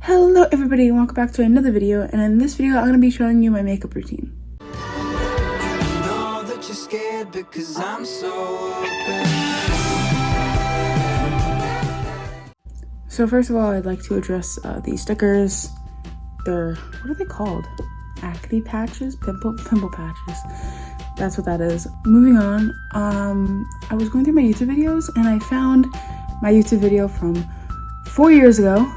Hello everybody and welcome back to another video, and in this video I'm going to be showing you my makeup routine. So first of all, I'd like to address these stickers. They're, what are they called? Acne patches? Pimple patches. That's what that is. Moving on, I was going through my YouTube videos and I found my YouTube video from 4 years ago,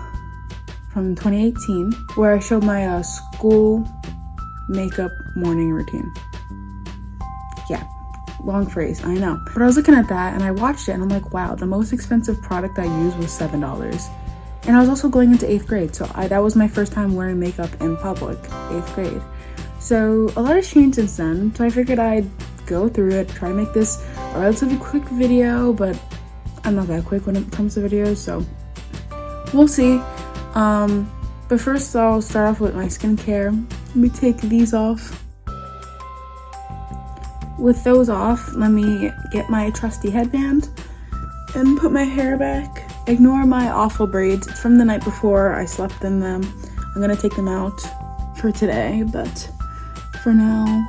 from 2018, where I showed my school makeup morning routine. Yeah, long phrase, I know. But I was looking at that and I watched it and I'm like, wow, the most expensive product I used was $7. And I was also going into 8th grade, so that was my first time wearing makeup in public, 8th grade. So a lot has changed since then, so I figured I'd go through it, try to make this a relatively quick video, but I'm not that quick when it comes to videos, so we'll see. But first I'll start off with my skincare. Let me take these off. With those off, let me get my trusty headband and put my hair back. Ignore my awful braids. It's from the night before. I slept in them. I'm gonna take them out for today, but for now,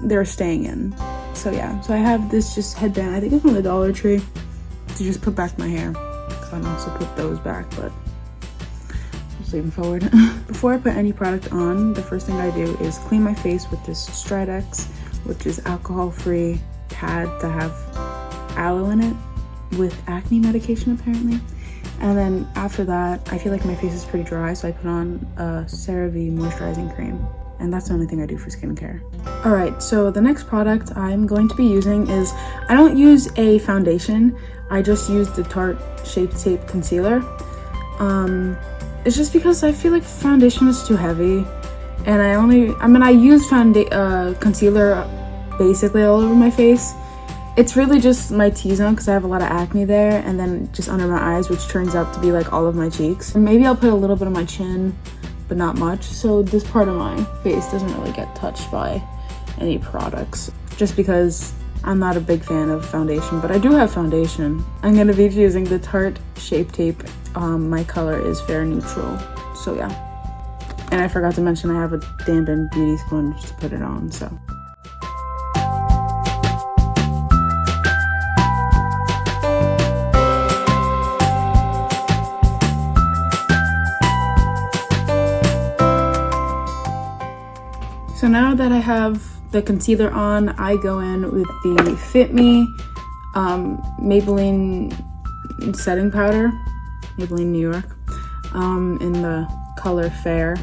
they're staying in. So yeah, so I have this just headband. I think it's from the Dollar Tree to just put back my hair. I can also put those back, but leave them forward. Before I put any product on, the first thing I do is clean my face with this Stridex, which is alcohol-free pad that have aloe in it with acne medication apparently. And then after that, I feel like my face is pretty dry, so I put on a CeraVe moisturizing cream. And that's the only thing I do for skincare. All right, so the next product I'm going to be using is, I don't use a foundation, I just use the Tarte Shape Tape Concealer. It's just because I feel like foundation is too heavy, and I use concealer basically all over my face. It's really just my T-zone because I have a lot of acne there, and then just under my eyes, which turns out to be like all of my cheeks. And maybe I'll put a little bit on my chin, but not much. So this part of my face doesn't really get touched by any products, just because I'm not a big fan of foundation, but I do have foundation. I'm gonna be using the Tarte Shape Tape. My color is Fair Neutral, so yeah. And I forgot to mention I have a dampened beauty sponge to put it on, so. So now that I have the concealer on, I go in with the Fit Me Maybelline setting powder, Maybelline New York, in the color Fair.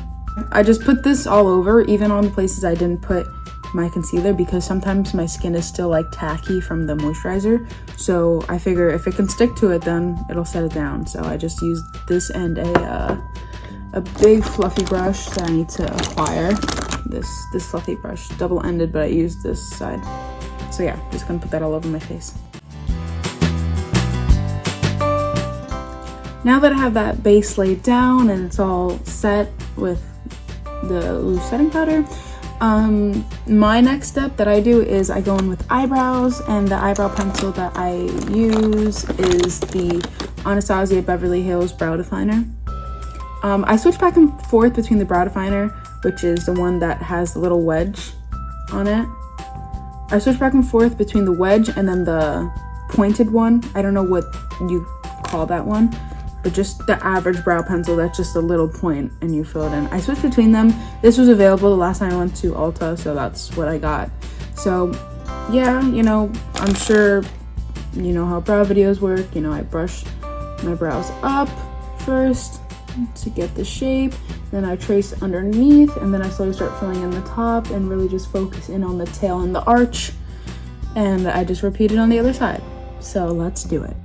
I just put this all over, even on the places I didn't put my concealer, because sometimes my skin is still like tacky from the moisturizer. So I figure if it can stick to it, then it'll set it down. So I just used this and a big fluffy brush that I need to acquire. This fluffy brush, double-ended, but I used this side. So yeah, just gonna put that all over my face. Now that I have that base laid down and it's all set with the loose setting powder, my next step that I do is I go in with eyebrows, and the eyebrow pencil that I use is the Anastasia Beverly Hills Brow Definer. I switch back and forth between the brow definer, which is the one that has the little wedge on it. I switch back and forth between the wedge and then the pointed one. I don't know what you call that one, but just the average brow pencil that's just a little point and you fill it in. I switch between them. This was available the last time I went to Ulta, so that's what I got. So yeah, you know, I'm sure you know how brow videos work. You know, I brush my brows up first to get the shape, then I trace underneath, and then I slowly start filling in the top and really just focus in on the tail and the arch, and I just repeat it on the other side. So let's do it.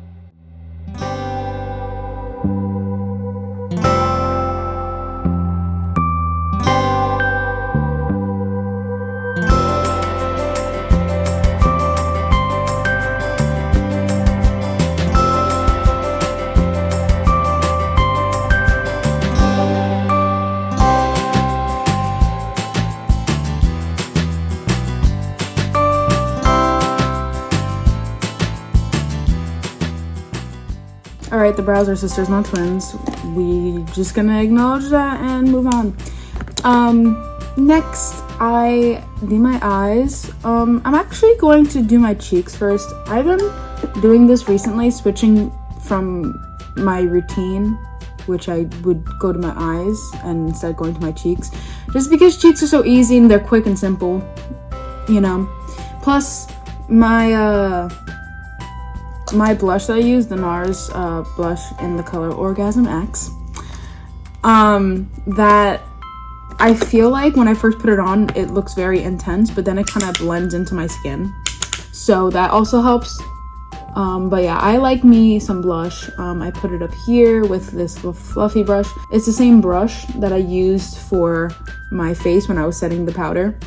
right, the brows are sisters, not twins. We just gonna acknowledge that and move on. Next, I do my eyes. I'm actually going to do my cheeks first. I've been doing this recently, switching from my routine, which I would go to my eyes and instead going to my cheeks, just because cheeks are so easy and they're quick and simple, you know. Plus, my blush that I use, the NARS blush in the color Orgasm X, that I feel like when I first put it on, it looks very intense, but then it kind of blends into my skin, so that also helps. But yeah, I like me some blush. I put it up here with this little fluffy brush. It's the same brush that I used for my face when I was setting the powder.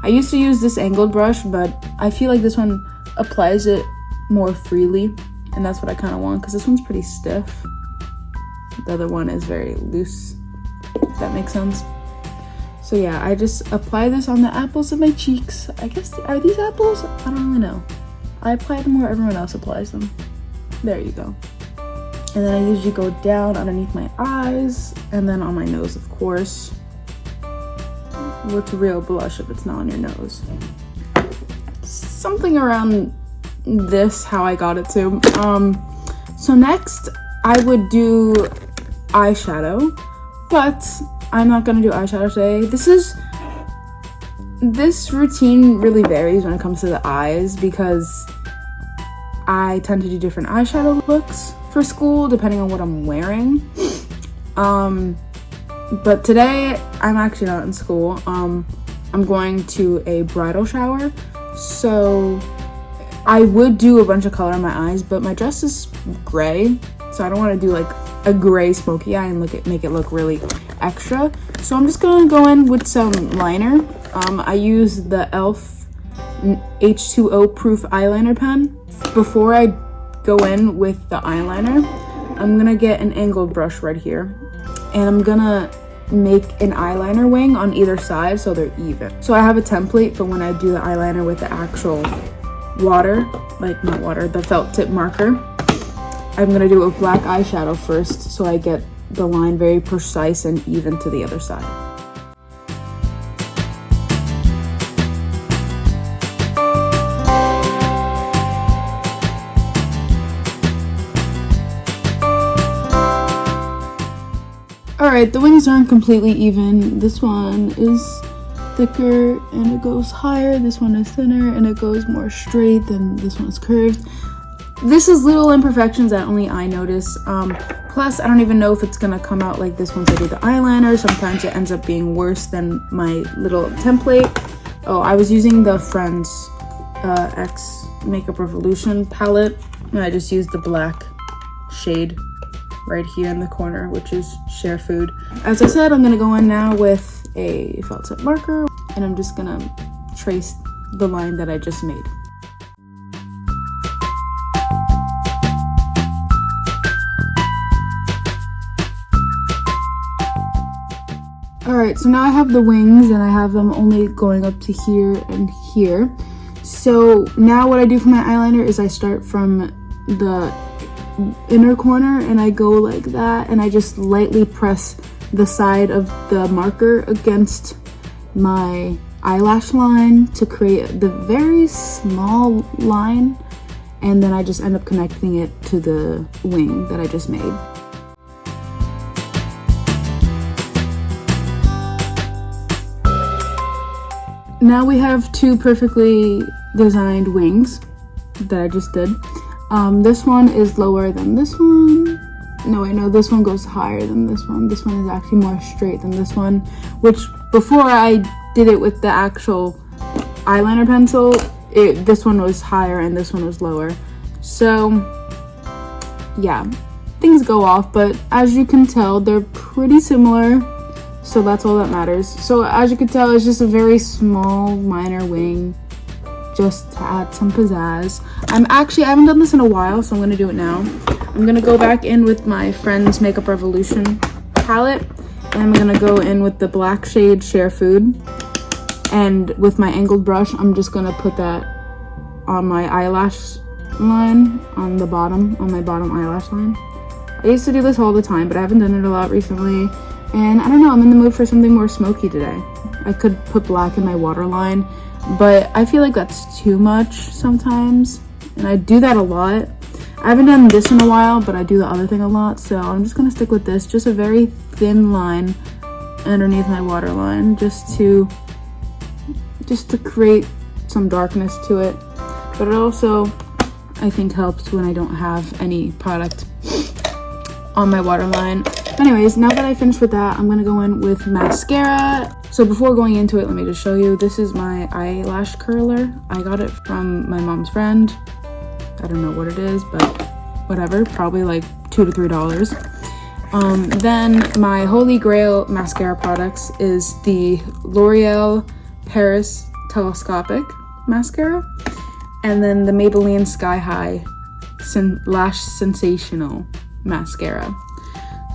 I used to use this angled brush, but I feel like this one applies it more freely, and that's what I kind of want, because this one's pretty stiff. The other one is very loose, if that makes sense. So yeah, I just apply this on the apples of my cheeks. I guess, are these apples? I don't really know. I apply them where everyone else applies them. There you go. And then I usually go down underneath my eyes, and then on my nose, of course. What's real blush if it's not on your nose? Something around this, how I got it to. So next, I would do eyeshadow, but I'm not gonna do eyeshadow today. This routine really varies when it comes to the eyes, because I tend to do different eyeshadow looks for school depending on what I'm wearing. But today I'm actually not in school. I'm going to a bridal shower, so I would do a bunch of color on my eyes, but my dress is gray, so I don't want to do like a gray smoky eye and make it look really extra. So I'm just gonna go in with some liner. I use the e.l.f. H2O proof eyeliner pen. Before I go in with the eyeliner, I'm gonna get an angled brush right here, and I'm gonna make an eyeliner wing on either side so they're even. So I have a template for when I do the eyeliner with the actual the felt tip marker. I'm gonna do a black eyeshadow first so I get the line very precise and even to the other side. Alright, the wings aren't completely even. This one is thicker and it goes higher. This one is thinner and it goes more straight than this one is curved. This is little imperfections that only I notice. Plus, I don't even know if it's gonna come out like this once I do the eyeliner. Sometimes it ends up being worse than my little template. Oh, I was using the Friends X Makeup Revolution palette, and I just used the black shade right here in the corner, which is Share Food. As I said, I'm gonna go in now with a felt tip marker, and I'm just gonna trace the line that I just made. Alright, so now I have the wings and I have them only going up to here and here. So now what I do for my eyeliner is I start from the inner corner and I go like that, and I just lightly press the side of the marker against my eyelash line to create the very small line, and then I just end up connecting it to the wing that I just made. Now we have two perfectly designed wings that I just did. This one is lower than this one. No, wait, no, this one goes higher than this one. This one is actually more straight than this one, which before I did it with the actual eyeliner pencil, this one was higher and this one was lower. So yeah, things go off, but as you can tell, they're pretty similar. So that's all that matters. So as you can tell, it's just a very small minor wing, just to add some pizzazz. I haven't done this in a while, so I'm gonna do it now. I'm gonna go back in with my Friends Makeup Revolution palette, and I'm gonna go in with the black shade Share Food. And with my angled brush, I'm just gonna put that on my eyelash line, on my bottom eyelash line. I used to do this all the time, but I haven't done it a lot recently. And I don't know, I'm in the mood for something more smoky today. I could put black in my waterline, but I feel like that's too much sometimes. And I do that a lot. I haven't done this in a while, but I do the other thing a lot. So I'm just gonna stick with this. Just a very thin line underneath my waterline, just to create some darkness to it. But it also, I think, helps when I don't have any product on my waterline. Anyways, now that I finished with that, I'm gonna go in with mascara. So before going into it, let me just show you. This is my eyelash curler. I got it from my mom's friend. I don't know what it is, but whatever, probably like $2 to $3. Then my holy grail mascara products is the L'Oreal Paris Telescopic Mascara, and then the Maybelline Sky High Lash Sensational Mascara.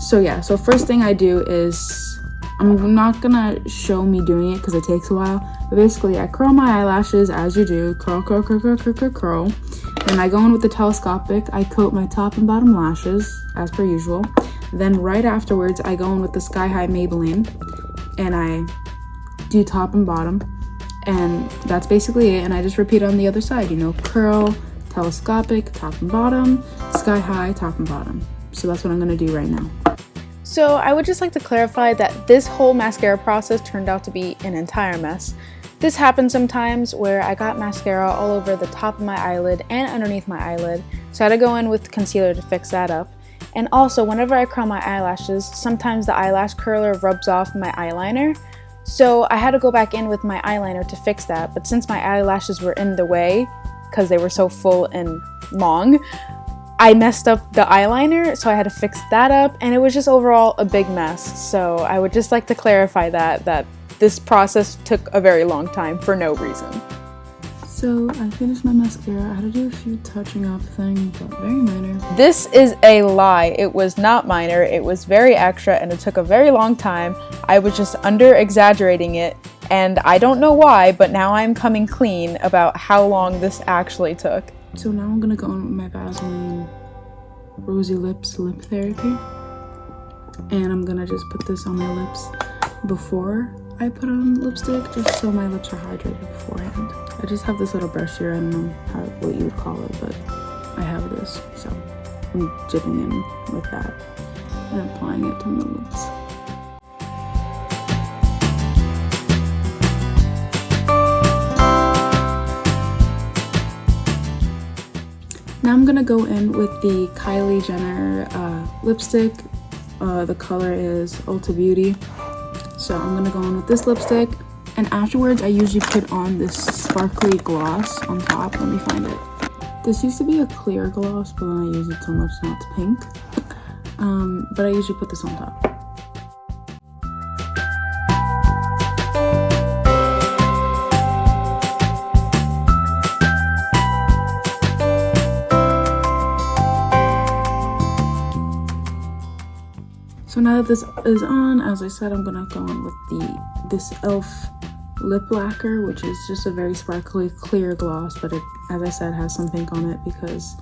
So yeah, so first thing I do is, I'm not gonna show me doing it because it takes a while, but basically I curl my eyelashes as you do, curl, curl, curl, curl, curl, curl, curl. Then I go in with the telescopic, I coat my top and bottom lashes as per usual. Then right afterwards, I go in with the Sky High Maybelline and I do top and bottom, and that's basically it. And I just repeat on the other side, you know, curl, telescopic, top and bottom, Sky High, top and bottom. So that's what I'm gonna do right now. So I would just like to clarify that this whole mascara process turned out to be an entire mess. This happens sometimes where I got mascara all over the top of my eyelid and underneath my eyelid, so I had to go in with concealer to fix that up. And also, whenever I curl my eyelashes, sometimes the eyelash curler rubs off my eyeliner, so I had to go back in with my eyeliner to fix that. But since my eyelashes were in the way because they were so full and long, I messed up the eyeliner, so I had to fix that up, and it was just overall a big mess. So I would just like to clarify that this process took a very long time for no reason. So I finished my mascara. I had to do a few touching up things, but very minor. This is a lie. It was not minor. It was very extra, and it took a very long time. I was just under exaggerating it, and I don't know why, but now I'm coming clean about how long this actually took. So now I'm gonna go in with my Vaseline Rosy Lips Lip Therapy, and I'm gonna just put this on my lips before I put on lipstick, just so my lips are hydrated beforehand. I just have this little brush here. I don't know what you would call it, but I have this, so I'm dipping in with that and applying it to my lips. Now I'm gonna go in with the Kylie Jenner lipstick. The color is Ulta Beauty. So I'm gonna go in with this lipstick, and afterwards I usually put on this sparkly gloss on top. Let me find it. This used to be a clear gloss, but then I use it so much now it's pink. But I usually put this on top. So now that this is on, as I said, I'm gonna go in with this e.l.f. Lip Lacquer, which is just a very sparkly clear gloss, but it, as I said, has some pink on it because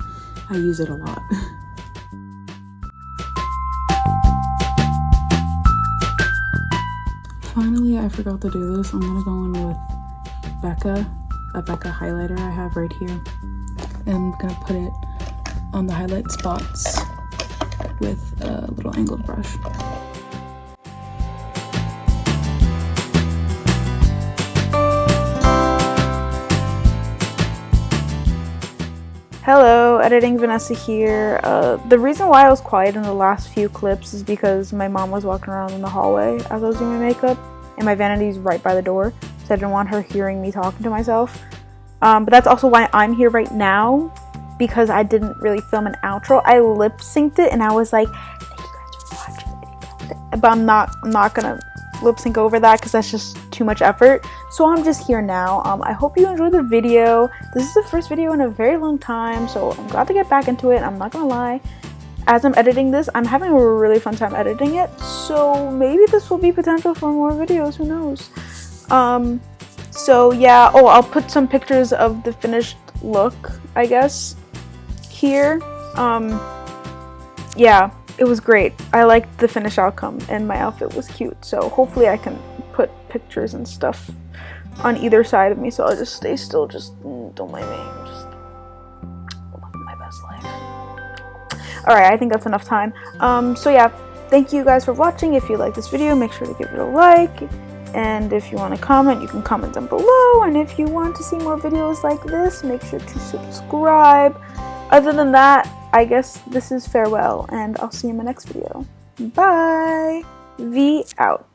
I use it a lot. Finally, I forgot to do this. I'm gonna go in with a Becca highlighter I have right here. And I'm gonna put it on the highlight spots with a little angled brush. Hello, Editing Vanessa here. The reason why I was quiet in the last few clips is because my mom was walking around in the hallway as I was doing my makeup, and my vanity's right by the door, so I didn't want her hearing me talking to myself. But that's also why I'm here right now, because I didn't really film an outro. I lip synced it and I was like, thank you guys for watching. But I'm not gonna lip sync over that because that's just too much effort. So I'm just here now. I hope you enjoyed the video. This is the first video in a very long time, so I'm glad to get back into it. I'm not gonna lie, as I'm editing this, I'm having a really fun time editing it, so maybe this will be potential for more videos, who knows. So yeah, I'll put some pictures of the finished look, I guess, here. Yeah, it was great. I liked the finished outcome, and my outfit was cute. So hopefully I can put pictures and stuff on either side of me. So I'll just stay still. Just don't mind me. I'm just living my best life. Alright, I think that's enough time. So yeah, thank you guys for watching. If you like this video, make sure to give it a like. And if you want to comment, you can comment down below. And if you want to see more videos like this, make sure to subscribe. Other than that, I guess this is farewell, and I'll see you in my next video. Bye! V out.